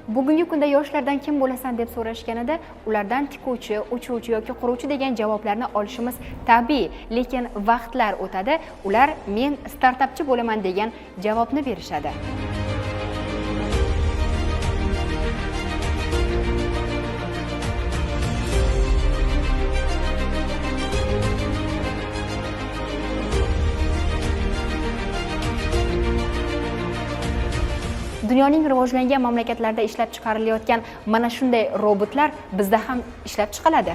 Bugungi kunda yoshlardan kim bo'lasan deb so'rashganida ulardan tikuvchi, uchuvchi yoki quruvchi degan javoblarni olishimiz tabiiy, lekin vaqtlar o'tadi, ular men startapchi bo'laman degan javobni berishadi. Dunyoning rivojlangan mamlakatlarida ishlab chiqarilayotgan mana shunday robotlar bizda ham ishlab chiqiladi.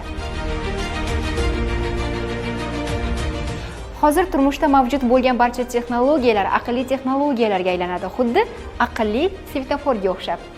Hozir turmushda mavjud bo'lgan barcha texnologiyalar aqlli texnologiyalarga aylanadi, xuddi aqlli svetoforga o'xshab.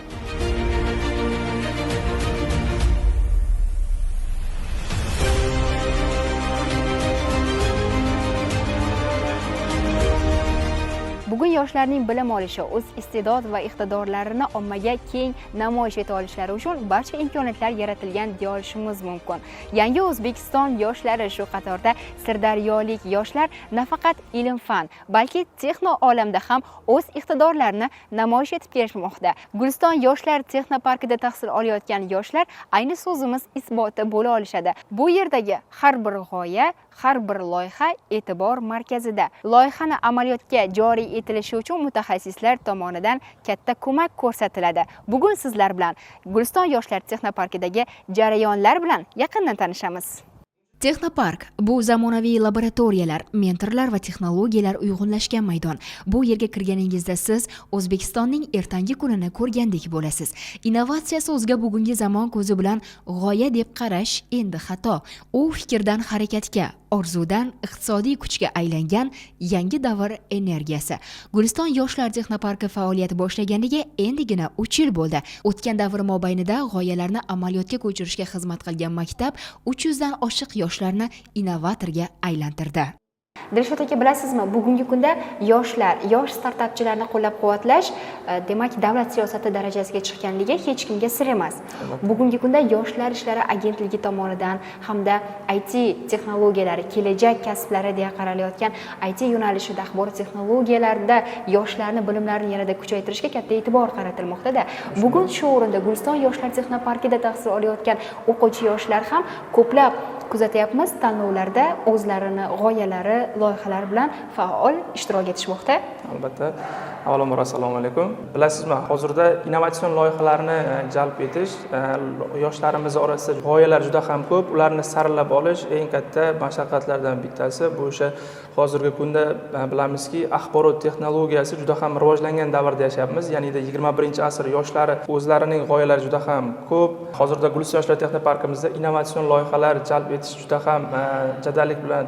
Bugun yoshlarning bilim olishi, o'z iste'dod va iqtidorlarini ommaga keng namoyish eta olishlari uchun barcha imkoniyatlar yaratilgan deya olishimiz mumkin. Yangi O'zbekiston yoshlari shu qatorda sirdaryolik yoshlar nafaqat ilm-fan, balki texno olamda ham o'z iqtidorlarini namoyish etib kelishmoqda. Guliston yoshlar texnoparkida tahsil olayotgan yoshlar ayni so'zimiz isboti bo'la olishadi. Bu yerdagi har bir g'oya, har bir loyiha e'tibor markazida. Loyihani amaliyotga joriy etilishi uchun mutaxassislar tomonidan katta ko'mak ko'rsatiladi. Bugun sizlar bilan Guliston yoshlar texnoparkidagi jarayonlar bilan yaqindan tanishamiz. Texnopark bu zamonaviy laboratoriyalar, mentorlar va texnologiyalar uyg'unlashgan maydon. Bu yerga kirganingizda siz O'zbekistonning ertangi kunini ko'rgandek bo'lasiz. Innovatsiya so'zga bugungi zamon ko'zi bilan g'oya deb qarash endi xato. U fikrdan harakatga, orzudan iqtisodiy kuchga aylangan yangi davr energiyasi. Guliston yoshlar texnoparki faoliyat boshlaganiga endigina 3 yil bo'ldi. O'tgan davr mobaynida g'oyalarni amaliyotga ko'chirishga xizmat qilgan maktab 300 dan oshiq yoshlarni innovatorga aylantirdi. Dilshod aka, bilasizmi, bugungi kunda yosh startapchilarni qo'llab-quvvatlash demak davlat siyosati darajasiga chiqqanligi hech kimga sir emas. Bugungi kunda yoshlar ishlari agentligi tomonidan hamda IT texnologiyalari, kelajak kasblari deya qaralayotgan IT yo'nalishida axborot texnologiyalarida yoshlarni bilimlarini yanada kuchaytirishga katta e'tibor qaratilmoqda-da. Bugun shu o'rinda Guliston yoshlar texnoparkida tahsil olayotgan o'quvchi yoshlar ham ko'plab kuzatyapmiz, tanlovlarda o'zlarini g'oyalari, loyihalar bilan faol ishtirok etishmoqda. Albatta. Avvalambor assalomu alaykum. Bilasizmi, hozirda innovatsion loyihalarni jalb etish yoshlarimiz orasida g'oyalar juda ham ko'p. Ularni saralab olish eng katta mashaqqatlardan bittasi. Bu o'sha hozirgi kunda bilamizki, axborot texnologiyasi juda ham rivojlangan davrda yashayapmiz. Ya'ni 21-asr yoshlari o'zlarining g'oyalari juda ham ko'p. Hozirda Guliston yoshlar texnoparkimizda innovatsion loyihalar jalb etish juda ham jadallik bilan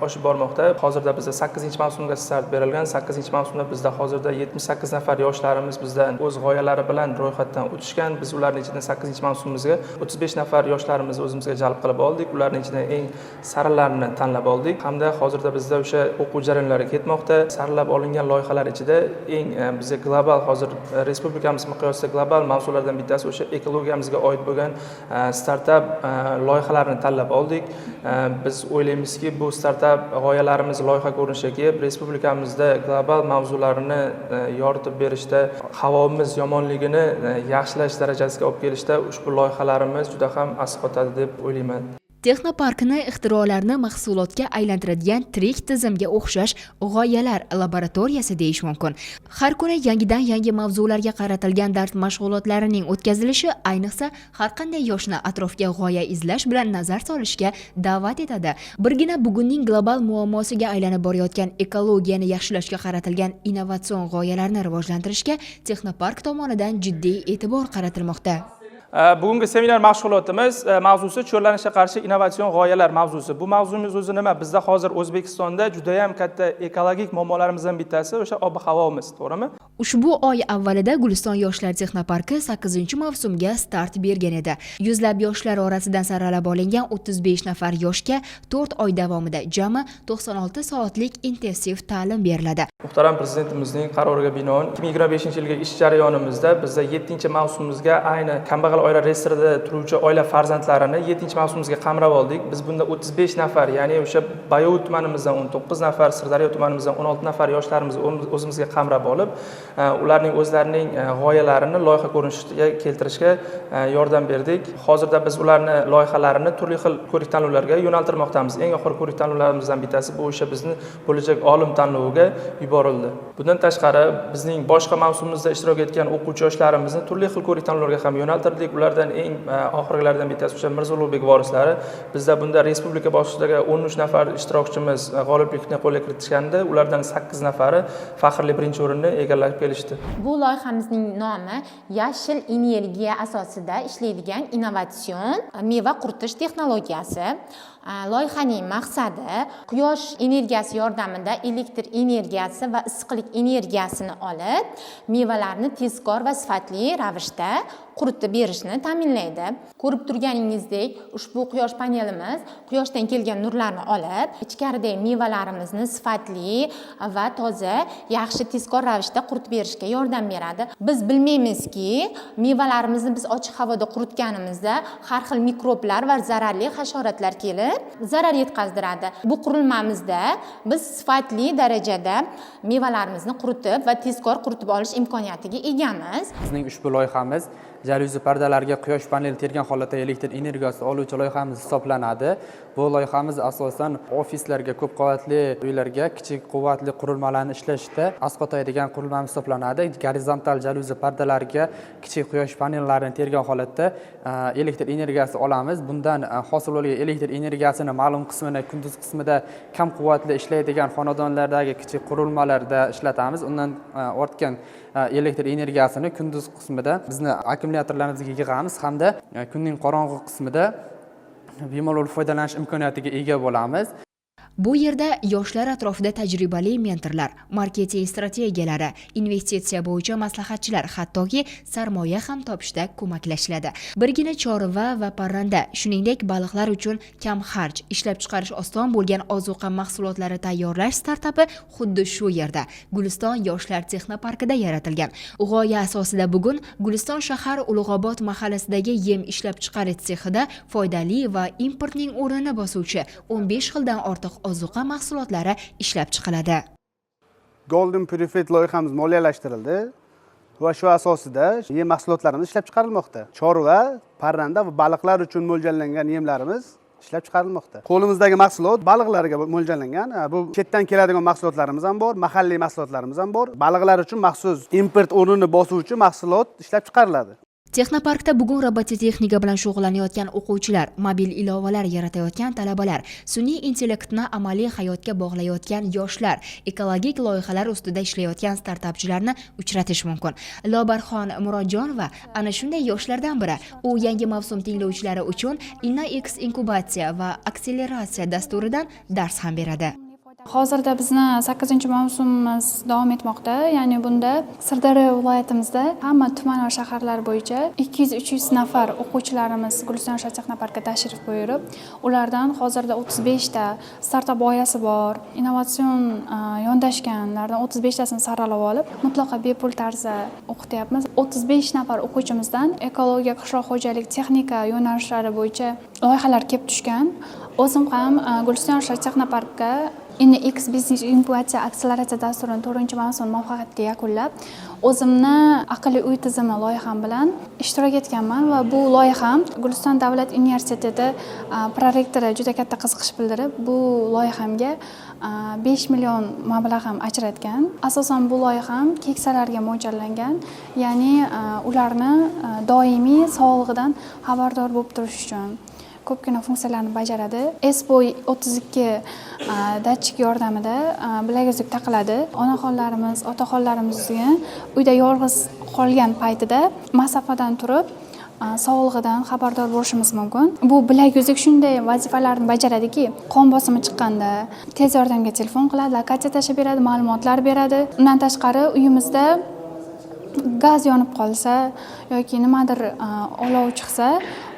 oshib bormoqda. Hozirda bizda 8-mavsumga start berilgan. 8-mavsumda bizda hozirda 78 nafar yoshlarimiz bizdan o'z g'oyalari bilan ro'yxatdan o'tishgan. Biz ularning ichidan 8-mavsumimizga 35 nafar yoshlarimizni o'zimizga jalb qilib oldik. Ularning ichidan eng saralarini tanlab oldik. Hamda hozirda bizda o'sha o'quv jarayonlari ketmoqda. Saralab olingan loyihalar ichida eng bizga global, hozir respublikamiz miqyosida global mavzulardan bittasi o'sha ekologiyamizga oid bo'lgan startap loyihalarni tanlab oldik. Biz o'ylaymizki, bu startap g'oyalarimiz loyiha ko'rinishga kelib, respublikamizda global mavzularni yoritib berishda, havomiz yomonligini yaxshilash darajasiga olib kelishda ushbu loyihalarimiz juda ham asqotadi deb o'ylayman. Texnoparkni ixtirolarni mahsulotga aylantiradigan tirik tizimga o'xshash g'oyalar laboratoriyasi deyish mumkin. Har kuni yangi mavzularga qaratilgan dars mashg'ulotlarining o'tkazilishi ayniqsa har qanday yoshni atrofga g'oya izlash bilan nazar solishga da'vat etadi. Birgina bugunning global muammosiga aylanib borayotgan ekologiyani yaxshilashga qaratilgan innovatsion g'oyalarni rivojlantirishga Texnopark tomonidan jiddiy e'tibor qaratilmoqda. Bugungi seminar mashg'ulotimiz mavzusi cho'llanishga qarshi innovatsion g'oyalar mavzusi. Bu mavzumiz o'zi nima? Bizda hozir O'zbekistonda juda ham katta ekologik muammolarimizdan bittasi o'sha ob-havomiz, to'g'rimi? Ushbu oy avvalida Guliston yoshlar texnoparki 8-mavsumga start bergan edi. Yuzlab yoshlar orasidan saralab olingan 35 nafar yoshga 4 oy davomida jami 96 soatlik intensiv ta'lim beriladi. Muhtaram Prezidentimizning qaroriga binoan 2025-yilgi ish jarayonimizda bizda 7-mavsumimizga ayni kambag'al oila reyestrida turuvchi oila farzandlarini 7-mavsumimizga qamrab oldik. Biz bunda 35 nafar, ya'ni o'sha Bayovut tumanimizdan 19 nafar, Sirdaryo tumanimizdan 16 nafar yoshlarimizni o'zimizga qamrab olib, ularning o'zlarining g'oyalarini loyiha ko'rinishiga keltirishga yordam berdik. Hozirda biz ularni loyihalarini turli xil ko'rik-tanlovlarga yo'naltirmoqdamiz. Eng oxirgi ko'rik-tanlovlarimizdan bittasi bu o'sha bizning bo'lajak olim tanloviga yuborildi. Bundan tashqari bizning boshqa mavsumimizda ishtirok etgan o'quvchi yoshlarimizni turli xil ko'rik-tanlovlarga ham yo'naltirdik. Ulardan eng oxirgilaridan bittasi o'sha Mirzo Ulug'bek vorislari. Bizda bunda respublika bosqichidagi 13 nafar ishtirokchimiz g'oliblikni qo'lga kiritishganda, ulardan 8 nafari faxrli birinchi o'rinni egallab kelishdi. Bu loyihamizning nomi yashil energiya asosida ishlaydigan innovatsion meva quritish texnologiyasi. Loyihaning maqsadi quyosh energiyasi yordamida elektr energiyasi va issiqlik energiyasini olib, mevalarni tezkor va sifatli ravishda quritib berishni ta'minlaydi. Ko'rib turganingizdek, ushbu quyosh panelimiz quyoshdan kelgan nurlarni olib, ichkaridagi mevalarimizni sifatli va toza, yaxshi tezkor ravishda quritib berishga yordam beradi. Biz bilmaymizki, mevalarimizni biz ochiq havoda quritganimizda har xil mikroblar va zararli hasharotlar kelib zarar yetkazdiradi. Bu qurilmamizda biz sifatli darajada mevalarimizni quritib va tezkor quritib olish imkoniyatiga egamiz. Bizning ushbu loyihamiz jalyuzi pardalarga quyosh paneli tergan holatda elektr energiyasi oluvchi loyihamiz hisoblanadi. Bu loyihamiz asosan ofislarga, ko'p qavatli uylarga kichik quvvatli qurilmalarni ishlashda asqotaydigan qurilmamiz hisoblanadi. Gorizontal jalyuzi pardalarga kichik quyosh panellarini tergan holatda elektr energiyasi olamiz. Bundan hosil bo'lgan elektr energiyasini ma'lum qismini kunduz qismida kam quvvatli ishlaydigan xonadonlardagi kichik qurilmalarda ishlatamiz. Undan ortgan elektr energiyasini kunduz qismida bizni akkumulyatorlarimizga yig'amiz hamda kunning qorong'u qismida bemalol foydalanish imkoniyatiga ega bo'lamiz. Bu yerda yoshlar atrofida tajribali mentorlar, marketing strategiyalari, investitsiya bo'yicha maslahatchilar, hattoki sarmoya ham topishda ko'maklashiladi. Birgina chorva va parranda, shuningdek baliqlar uchun kam xarj, ishlab chiqarish oson bo'lgan ozuqa mahsulotlari tayyorlash startapi xuddi shu yerda, Guliston yoshlar texnoparkida yaratilgan. G'oya asosida bugun Guliston shahar Ulug'obod mahallasidagi yem ishlab chiqarish sexida foydali va importning o'rnini bosuvchi 15 xildan ortiq ozuqa mahsulotlari ishlab chiqiladi. Golden Purified loyihamiz moliyalashtirildi va shu asosida yem mahsulotlarimiz ishlab chiqarilmoqda. Chorva, parranda va baliqlar uchun mo'ljallangan yemlarimiz ishlab chiqarilmoqda. Qo'limizdagi mahsulot baliqlarga mo'ljallangan. Bu chetdan keladigan mahsulotlarimiz ham bor, mahalliy mahsulotlarimiz ham bor. Baliqlar uchun maxsus import o'rnini bosuvchi mahsulot ishlab chiqariladi. Texnoparkda bugun robototexnika bilan shug'ullanayotgan o'quvchilar, mobil ilovalar yaratayotgan talabalar, sun'iy intellektni amaliy hayotga bog'layotgan yoshlar, ekologik loyihalar ustida ishlayotgan startapchilarni uchratish mumkin. Lobarxon Murodjonova ana shunday yoshlardan biri. U yangi mavsum tinglovchilari uchun InnoX inkubatsiya va akseleratsiya dasturidan dars ham beradi. Hozirda bizni 8-mavsumimiz davom etmoqda. Ya'ni bunda Sirdaryo viloyatimizda hamma tuman va shaharlar bo'yicha 200-300 nafar o'quvchilarimiz Guliston yoshlar texnoparkiga tashrif buyurib, ulardan hozirda 35 ta startap g'oyasi bor, innovatsion yondashganlardan 35 tasini saralab olib, mutlaqo bepul tarzda o'qityapmiz. 35 nafar o'quvchimizdan ekologiya, qishloq xo'jalik, texnika yo'nalishlari bo'yicha loyihalar kelib tushgan. O'zim ham Guliston yoshlar texnoparkiga InnoX Business Inkubatsiya akseleratsiya dasturini 4-mavsum muvaffaqiyatli yakunlab, o'zimni aqlli uy tizimi loyiham bilan ishtirok etganman va bu loyiham Guliston davlat universiteti prorektori juda katta qiziqish bildirib, bu loyihamga 5 million mablag' ham ajratgan. Asosan bu loyiham keksalarga mo'ljallangan, ya'ni ularni doimiy sog'lig'idan xabardor bo'lib turish uchun ko'pgina funksiyalarni bajaradi. Esboy 32 datchik yordamida bilaguzuk taqiladi. Onaxonlarimiz, otaxonlarimizga uyda yolg'iz qolgan paytida masofadan turib sog'lig'idan xabardor bo'lishimiz mumkin. Bu bilaguzuk shunday vazifalarni bajaradiki, qon bosimi chiqqanda tez yordamga telefon qiladi, lokatsiya tashib beradi, ma'lumotlar beradi. Undan tashqari uyimizda gaz yonib qolsa yoki nimadir olov chiqsa,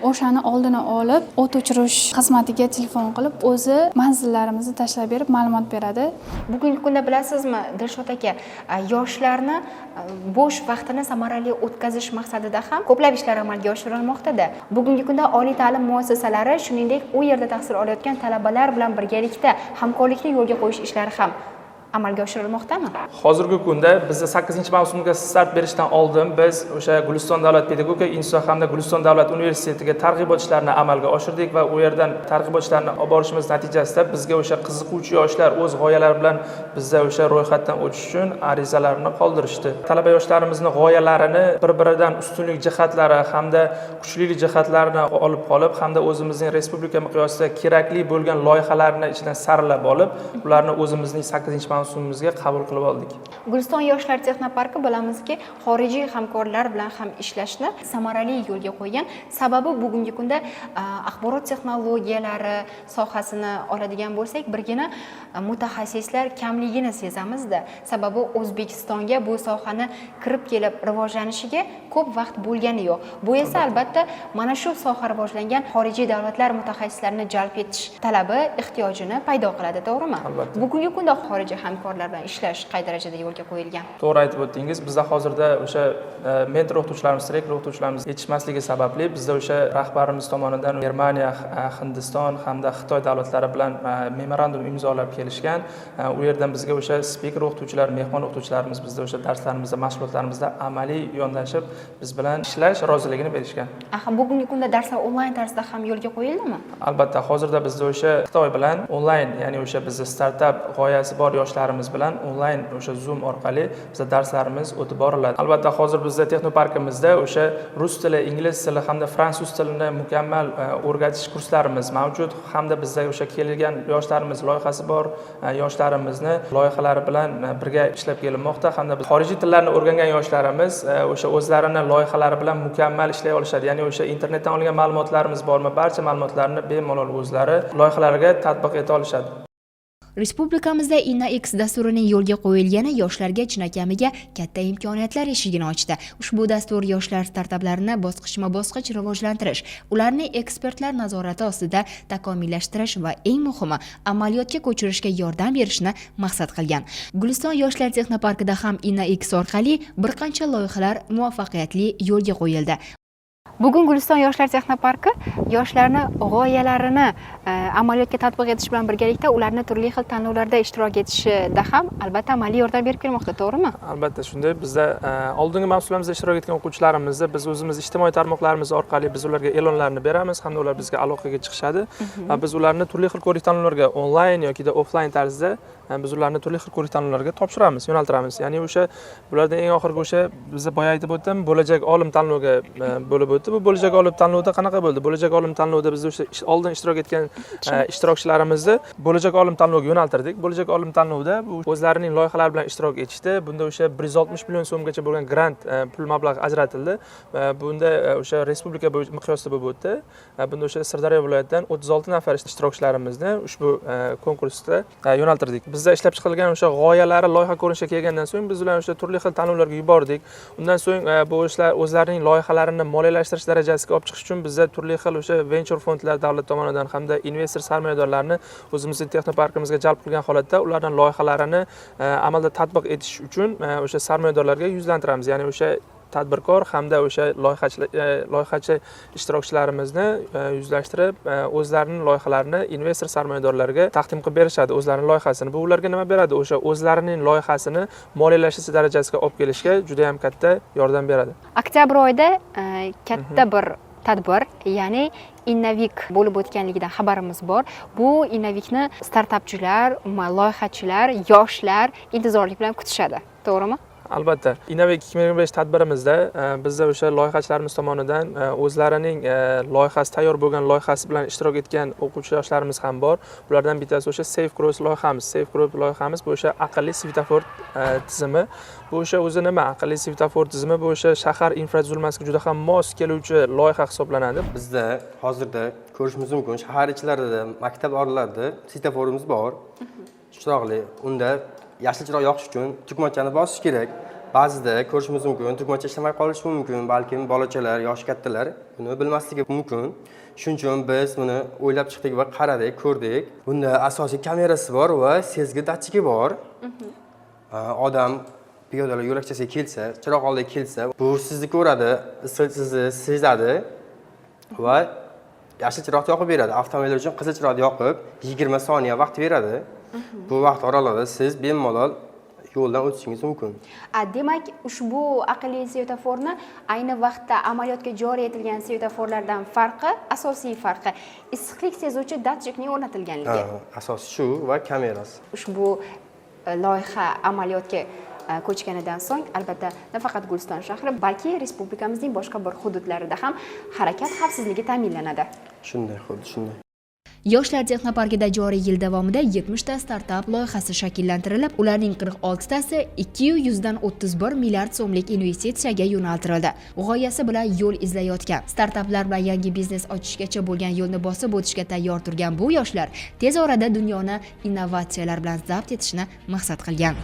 o'shani oldini olib, o't o'chirish xizmatiga telefon qilib, o'zi manzillarimizni tashlab berib, ma'lumot beradi. Bugungi kunda bilasizmi, Dilshod aka, yoshlarni bo'sh vaqtini samarali o'tkazish maqsadida ham ko'plab ishlar amalga oshirilmoqda. Bugungi kunda oliy ta'lim muassasalari, shuningdek, u yerda tahsil olayotgan talabalar bilan birgalikda hamkorlikni yo'lga qo'yish ishlari ham amalga oshirilmoqdami? Hozirgi kunda bizda 8-mavsumga start berishdan oldin biz o'sha Guliston davlat pedagogika instituti hamda Guliston davlat universitetiga targ'ibot ishlarini amalga oshirdik va u yerdan targ'ibot ishlarini olib borishimiz natijasida bizga o'sha qiziquvchi yoshlar o'z g'oyalari bilan bizda o'sha ro'yxatdan o'tish uchun arizalarini qoldirishdi. Talaba yoshlarimizni g'oyalarini bir-biridan ustunlik jihatlari hamda kuchlilik jihatlarini olib qolib, hamda o'zimizning respublika miqyosida kerakli bo'lgan loyihalarni ichidan saralab olib, ularni o'zimizning 8-mavsumimizga qabul qilib oldik. Guliston yoshlar texnoparki bilamizki, xorijiy hamkorlar bilan ham ishlashni samarali yo'lga qo'ygan. Sababi bugungi kunda axborot texnologiyalari sohasini oladigan bo'lsak, birgina mutaxassislar kamligini sezamizda. Sababi O'zbekistonga bu sohani kirib kelib rivojlanishiga ko'p vaqt bo'lgani yo'q. Bu esa albatta mana shu soha rivojlangan xorijiy davlatlar mutaxassislarini jalb etish talabi, ehtiyojini paydo qiladi, to'g'rimi? Albatta. Bugungi kunda xorijiy hamkorlar bilan ishlash qay darajada yo'lga qo'yilgan? To'g'ri aytib o'tdingiz. Bizda hozirda o'sha mentor o'qituvchilarimiz, direktor o'qituvchilarimiz yetishmasligi sababli bizda o'sha rahbarimiz tomonidan Germaniya, Hindiston hamda Xitoy davlatlari bilan memorandum imzolab kelishgan. U yerdan bizga o'sha speaker o'qituvchilar, mehmon o'qituvchilarimiz bizda o'sha darslarimizda, mashg'ulotlarimizda amaliy yondashib biz bilan ishlash roziligini berishgan. Bugungi kunda darslar onlayn tarzda ham yo'lga qo'yildimi? Albatta, hozirda bizda o'sha Xitoy bilan onlayn, ya'ni o'sha bizda startap g'oyasi bor yoshlarimiz bilan onlayn o'sha Zoom orqali bizda darslarimiz o'tib boriladi. Albatta, hozir bizda texnoparkimizda o'sha rus tili, ingliz tili hamda fransuz tilini mukammal o'rgatish kurslarimiz mavjud, hamda bizda o'sha kelgan yoshlarimiz loyihasi bor yoshlarimizni loyihalari bilan birga ishlab kelinmoqda, hamda biz xorijiy tillarni o'rgangan yoshlarimiz o'sha o'zlarini loyihalari bilan mukammal ishlay olishadi. Ya'ni o'sha internetdan olgan ma'lumotlarimiz bormi, barcha ma'lumotlarni bemalol o'zlari loyihalariga tatbiq eta olishadi. Respublikamizda InnaX dasturining yo'lga qo'yilgani yoshlarga chinakamiga katta imkoniyatlar eshigini ochdi. Ushbu dastur yoshlar startaplarni bosqichma-bosqich rivojlantirish, ularni ekspertlar nazorati ostida takomillashtirish va eng muhimi, amaliyotga ko'chirishga yordam berishni maqsad qilgan. Guliston yoshlar texnoparkida ham InnaX orqali bir qancha loyihalar muvaffaqiyatli yo'lga qo'yildi. Bugun Guliston yoshlar texnoparki yoshlarni g'oyalarini amaliyotga tatbiq etish bilan birgalikda ularni turli xil tanlovlarda ishtirok etishida ham albatta amaliy yordam berib kelmoqda, to'g'rimi? Albatta shunday. Bizda oldingi mavsumlarimizda ishtirok etgan o'quvchilarimizni biz o'zimiz ijtimoiy tarmoqlarimiz orqali biz ularga e'lonlarni beramiz hamda ular bizga aloqaga chiqishadi va biz ularni turli xil ko'rik-tanlovlarga onlayn yoki offlayn tarzda biz ularni turli xil ko'rik-tanlovlarga topshiramiz, yo'naltiramiz. Ya'ni o'sha bulardan eng oxirgi o'sha bizda boya aytib o'tdim, bo'lajak olim tanloviga bo'lib o'tdi. Bu bo'lajak olim tanlovida qanaqa bo'ldi? Bo'lajak olim tanlovida biz o'sha oldin ishtirok etgan ishtirokchilarimizni bo'lajak olim tanloviga yo'naltirdik. Bo'lajak olim tanlovida o'zlarining loyihalari bilan ishtirok etishdi. Bunda o'sha 160 million so'mgacha bo'lgan grant pul mablag' ajratildi. Bunda o'sha respublika miqyosida bo'lib o'tdi. Bunda o'sha Sirdaryo viloyatidan 36 nafar ishtirokchilarimizni ushbu konkursda yo'naltirdik. Bizda ishlab chiqilgan o'sha g'oyalari loyiha ko'rinishga kelgandan so'ng biz ularni o'sha turli xil tanlovlarga yubordik. Undan so'ng bu ishlar o'zlarining loyihalarini moliyalashtirish darajasiga olib chiqish uchun bizda turli xil o'sha venture fondlar davlat tomonidan hamda investor sarmoyadorlarni o'zimizning texnoparkimizga jalb qilgan holatda ularning loyihalarini amalda tatbiq etish uchun o'sha sarmoyadorlarga yuzlantiramiz. Ya'ni o'sha tadbirkor hamda o'sha loyihachi ishtirokchilarimizni yuzlashtirib o'zlarining loyihalarini investor sarmoyadorlarga taqdim qilib berishadi, o'zlarining loyihasini. Bu ularga nima beradi? O'sha o'zlarining loyihasini moliyalashtirish darajasiga olib kelishga juda ham katta yordam beradi. Oktyabr oyida katta bir tadbir, ya'ni Innavik bo'lib o'tganligidan xabarimiz bor. Bu Innavikni startapchilar, loyihachilar, yoshlar intizorlik bilan kutishadi, to'g'rimi? Albatta. Innavik 2025 tadbirimizda bizda o'sha loyihachilarimiz tomonidan o'zlarining loyihasi tayyor bo'lgan loyihasi bilan ishtirok etgan o'quvchi yoshlarimiz ham bor. Bulardan bittasi o'sha Safe Cross loyihamiz. Safe Cross loyihamiz bu o'sha aqlli svetofor tizimi. Bu o'sha o'zi nima? Aqlli svetofor tizimi bu o'sha shahar infratuzilmasiga juda ham mos keluvchi loyiha hisoblanadi. Bizda hozirda ko'rishimiz mumkin, shahar ichlarida, maktab orlarida svetoforimiz bor. Chiroqli. Unda yashil chiroq yoqish uchun tugmachani bosish kerak. ba'zida ko'rishimiz mumkin, tugmacha ishlamay qolishi mumkin, balkim bolachalar, yoshi kattalar buni bilmasligi mumkin. Shuning uchun biz buni o'ylab chiqdik va qaradik, ko'rdik. Bunda asosiy kamerasi bor va sezgi datchigi bor. Odam piyodalar yo'lakchasiga kelsa, chiroq oldiga kelsa, bu sizni ko'radi, sizni sezadi va yashil chiroqni yoqib beradi. Avtomobillar uchun qizil chiroqni yoqib 20 soniya vaqt beradi. Bu vaqt oralig'ida siz bemalol yo'ldan o'tishingiz mumkin. Demak, ushbu aqlli svetoforni ayni vaqtda amaliyotga joriy etilgan svetoforlardan farqi, asosiy farqi issiqlik sezuvchi datchikning o'rnatilganligi. Asosi shu va kamerasi. Ushbu loyiha amaliyotga ko'chganidan so'ng albatta nafaqat Guliston shahri, balki respublikamizning boshqa bir hududlarida ham harakat xavfsizligi ta'minlanadi. Shunday, xuddi shunday. Yoshlar texnoparkida joriy yil davomida 70 ta startap loyihasi shakllantirilib, ularning 46 tasi 231 milliard so'mlik investitsiyaga yo'naltirildi. G'oyasi bilan yo'l izlayotgan, startaplar bilan yangi biznes ochishgacha bo'lgan yo'lni bosib o'tishga tayyor turgan bu yoshlar tez orada dunyoni innovatsiyalar bilan zabt etishni maqsad qilgan.